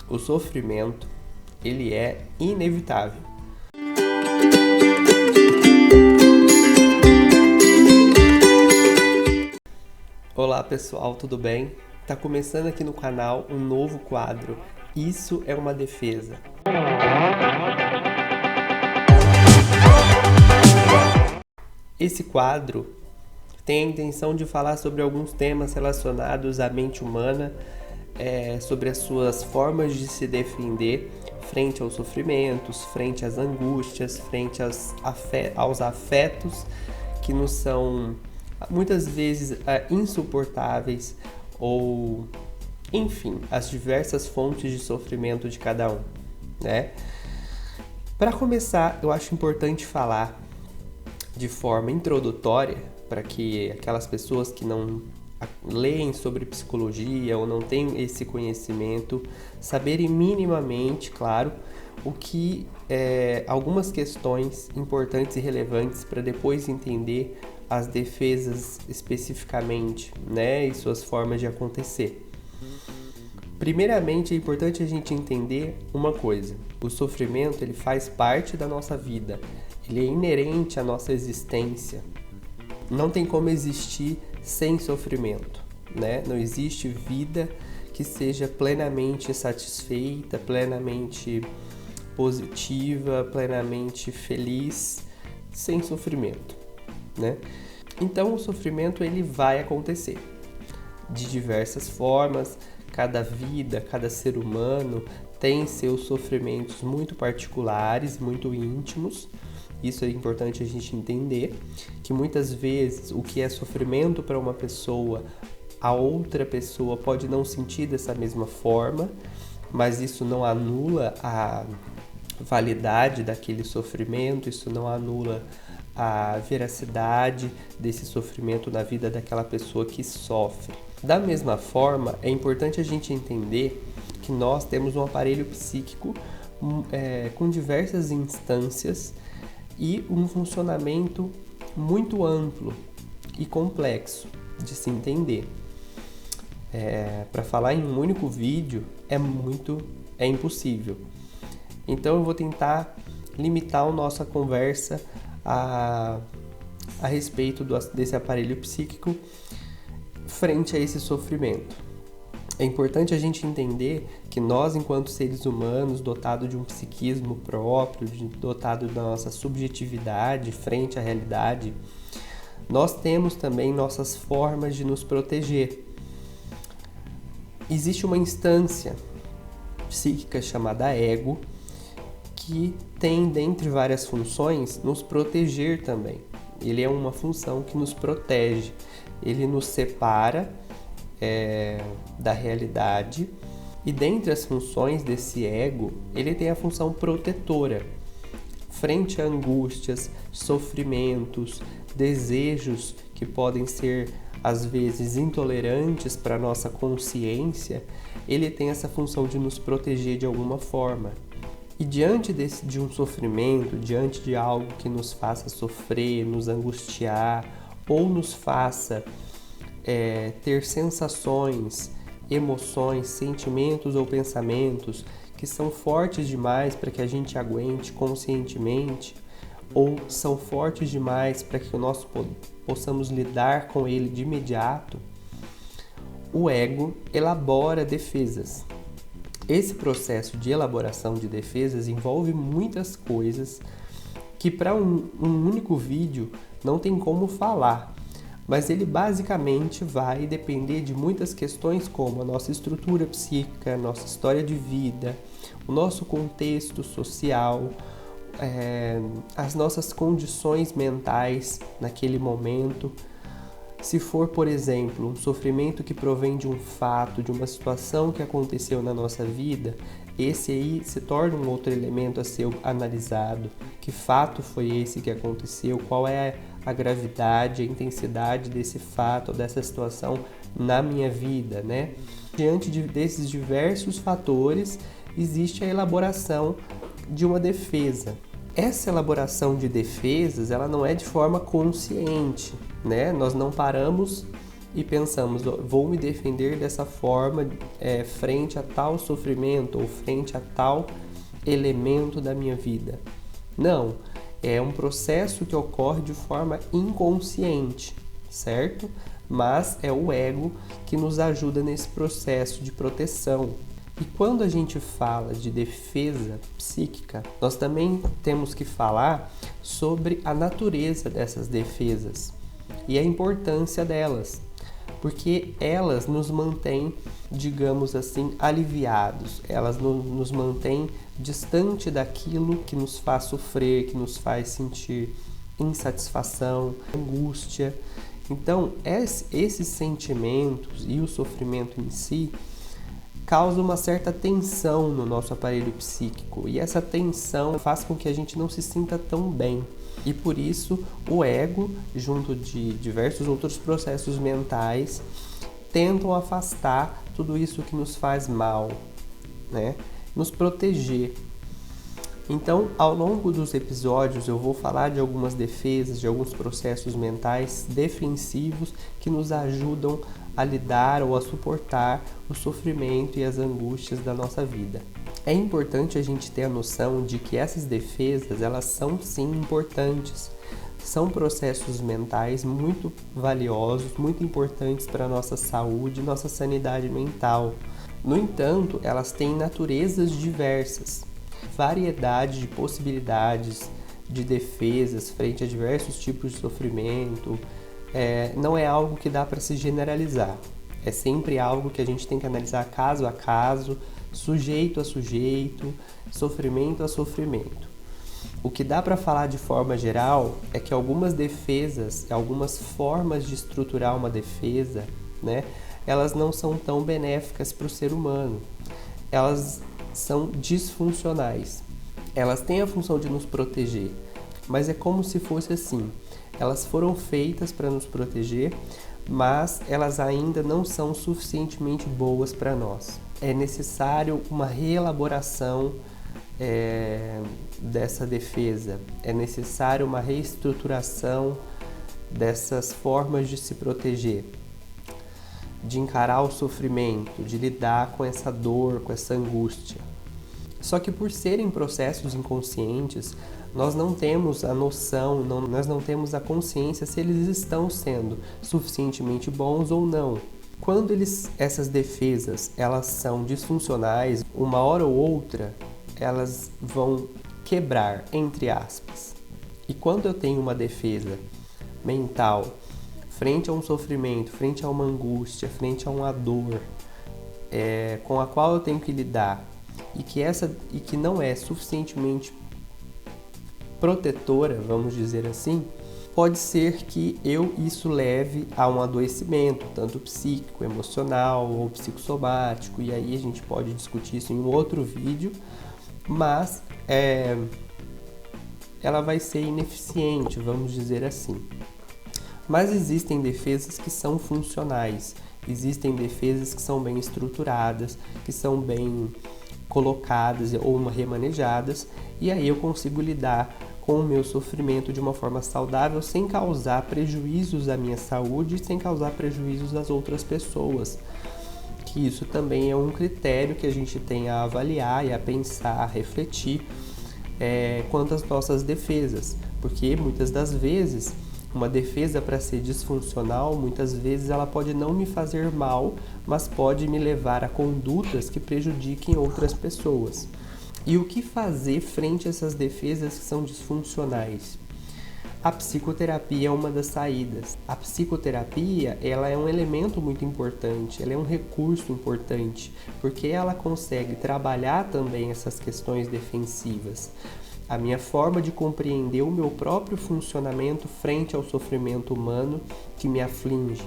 O sofrimento, ele é inevitável. Olá pessoal, tudo bem? Tá começando aqui no canal um novo quadro, Isso é uma Defesa. Esse quadro tem a intenção de falar sobre alguns temas relacionados à mente humana, sobre as suas formas de se defender frente aos sofrimentos, frente às angústias, frente aos afetos que nos são muitas vezes insuportáveis ou, enfim, as diversas fontes de sofrimento de cada um, né? Para começar, eu acho importante falar de forma introdutória, para que aquelas pessoas que não leem sobre psicologia ou não têm esse conhecimento, saberem minimamente, claro, o que algumas questões importantes e relevantes para depois entender as defesas especificamente, né, e suas formas de acontecer. Primeiramente, é importante a gente entender uma coisa: o sofrimento ele faz parte da nossa vida, ele é inerente à nossa existência. Não tem como existir sem sofrimento, né? Não existe vida que seja plenamente satisfeita, plenamente positiva, plenamente feliz, sem sofrimento, né? Então o sofrimento ele vai acontecer de diversas formas. Cada vida, cada ser humano tem seus sofrimentos muito particulares, muito íntimos. Isso é importante a gente entender, que muitas vezes o que é sofrimento para uma pessoa, a outra pessoa pode não sentir dessa mesma forma, mas isso não anula a validade daquele sofrimento, isso não anula a veracidade desse sofrimento na vida daquela pessoa que sofre. Da mesma forma, é importante a gente entender que nós temos um aparelho psíquico com diversas instâncias e um funcionamento muito amplo e complexo de se entender. Para falar em um único vídeo é impossível. Então eu vou tentar limitar a nossa conversa a respeito desse aparelho psíquico frente a esse sofrimento. É importante a gente entender que nós, enquanto seres humanos, dotados de um psiquismo próprio, dotados da nossa subjetividade frente à realidade, nós temos também nossas formas de nos proteger. Existe uma instância psíquica chamada ego, que tem, dentre várias funções, nos proteger também. Ele é uma função que nos protege, ele nos separa da realidade, e dentre as funções desse ego, ele tem a função protetora frente a angústias, sofrimentos, desejos que podem ser às vezes intolerantes para a nossa consciência. Ele tem essa função de nos proteger de alguma forma. E diante de um sofrimento, diante de algo que nos faça sofrer, nos angustiar ou nos faça ter sensações, emoções, sentimentos ou pensamentos que são fortes demais para que a gente aguente conscientemente, ou são fortes demais para que nós possamos lidar com ele de imediato, o ego elabora defesas. Esse processo de elaboração de defesas envolve muitas coisas que para um único vídeo não tem como falar, mas ele basicamente vai depender de muitas questões como a nossa estrutura psíquica, a nossa história de vida, o nosso contexto social, as nossas condições mentais naquele momento. Se for, por exemplo, um sofrimento que provém de um fato, de uma situação que aconteceu na nossa vida, esse aí se torna um outro elemento a ser analisado. Que fato foi esse que aconteceu? Qual é a gravidade, a intensidade desse fato, dessa situação na minha vida, né? Diante desses diversos fatores, existe a elaboração de uma defesa. Essa elaboração de defesas, ela não é de forma consciente, né? Nós não paramos e pensamos, vou me defender dessa forma frente a tal sofrimento ou frente a tal elemento da minha vida. Não, é um processo que ocorre de forma inconsciente, certo? Mas é o ego que nos ajuda nesse processo de proteção. E quando a gente fala de defesa psíquica, nós também temos que falar sobre a natureza dessas defesas e a importância delas, porque elas nos mantêm, digamos assim, aliviados, elas nos mantêm distante daquilo que nos faz sofrer, que nos faz sentir insatisfação, angústia. Então, esses sentimentos e o sofrimento em si causa uma certa tensão no nosso aparelho psíquico, e essa tensão faz com que a gente não se sinta tão bem. E por isso o ego, junto de diversos outros processos mentais, tentam afastar tudo isso que nos faz mal, né? Nos proteger. Então, ao longo dos episódios, eu vou falar de algumas defesas, de alguns processos mentais defensivos que nos ajudam a lidar ou a suportar o sofrimento e as angústias da nossa vida. É importante a gente ter a noção de que essas defesas, elas são sim importantes. São processos mentais muito valiosos, muito importantes para a nossa saúde, nossa sanidade mental. No entanto, elas têm naturezas diversas, variedade de possibilidades de defesas frente a diversos tipos de sofrimento. Não é algo que dá para se generalizar. É sempre algo que a gente tem que analisar caso a caso, sujeito a sujeito, sofrimento a sofrimento. O que dá para falar de forma geral é que algumas defesas, algumas formas de estruturar uma defesa, né, elas não são tão benéficas para o ser humano. Elas são disfuncionais. Elas têm a função de nos proteger, mas é como se fosse assim. Elas foram feitas para nos proteger, mas elas ainda não são suficientemente boas para nós. É necessário uma reelaboração dessa defesa, é necessário uma reestruturação dessas formas de se proteger, de encarar o sofrimento, de lidar com essa dor, com essa angústia. Só que por serem processos inconscientes, nós não temos a noção, nós não temos a consciência se eles estão sendo suficientemente bons ou não. Quando essas defesas elas são disfuncionais, uma hora ou outra elas vão quebrar, entre aspas. E quando eu tenho uma defesa mental frente a um sofrimento, frente a uma angústia, frente a uma dor com a qual eu tenho que lidar e que não é suficientemente protetora, vamos dizer assim, pode ser que isso leve a um adoecimento, tanto psíquico, emocional ou psicossomático, e aí a gente pode discutir isso em um outro vídeo, mas ela vai ser ineficiente, vamos dizer assim. Mas existem defesas que são funcionais, existem defesas que são bem estruturadas, que são bem colocadas ou remanejadas, e aí eu consigo lidar com o meu sofrimento de uma forma saudável, sem causar prejuízos à minha saúde e sem causar prejuízos às outras pessoas. Que isso também é um critério que a gente tem a avaliar e a pensar, a refletir quanto às nossas defesas, porque muitas das vezes uma defesa, para ser disfuncional, muitas vezes ela pode não me fazer mal, mas pode me levar a condutas que prejudiquem outras pessoas. E o que fazer frente a essas defesas que são disfuncionais? A psicoterapia é uma das saídas. A psicoterapia, ela é um elemento muito importante, ela é um recurso importante, porque ela consegue trabalhar também essas questões defensivas. A minha forma de compreender o meu próprio funcionamento frente ao sofrimento humano que me aflige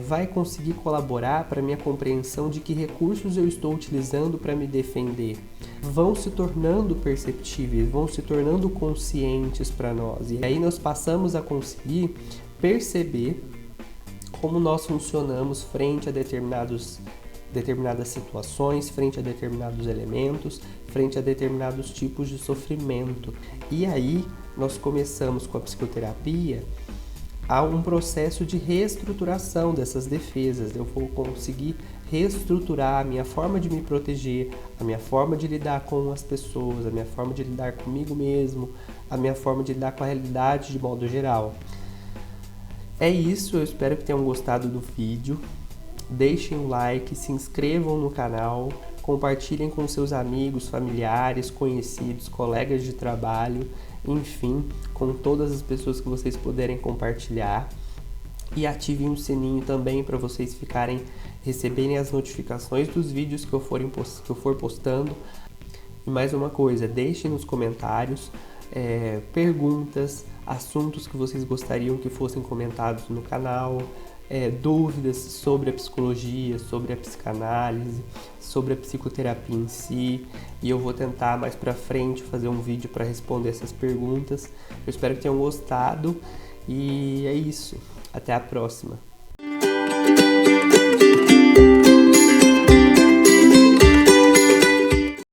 vai conseguir colaborar para a minha compreensão de que recursos eu estou utilizando para me defender. Vão se tornando perceptíveis, vão se tornando conscientes para nós. E aí nós passamos a conseguir perceber como nós funcionamos frente a determinadas situações, frente a determinados elementos, frente a determinados tipos de sofrimento. E aí nós começamos com a psicoterapia há um processo de reestruturação dessas defesas. Eu vou conseguir reestruturar a minha forma de me proteger, a minha forma de lidar com as pessoas, a minha forma de lidar comigo mesmo, a minha forma de lidar com a realidade de modo geral. É isso, eu espero que tenham gostado do vídeo. Deixem um like, se inscrevam no canal, compartilhem com seus amigos, familiares, conhecidos, colegas de trabalho, enfim, com todas as pessoas que vocês puderem compartilhar. E ativem o sininho também para vocês receberem as notificações dos vídeos que eu for postando. E mais uma coisa, deixem nos comentários perguntas, assuntos que vocês gostariam que fossem comentados no canal, dúvidas sobre a psicologia, sobre a psicanálise, sobre a psicoterapia em si, e eu vou tentar mais pra frente fazer um vídeo para responder essas perguntas. Eu espero que tenham gostado e é isso. Até a próxima!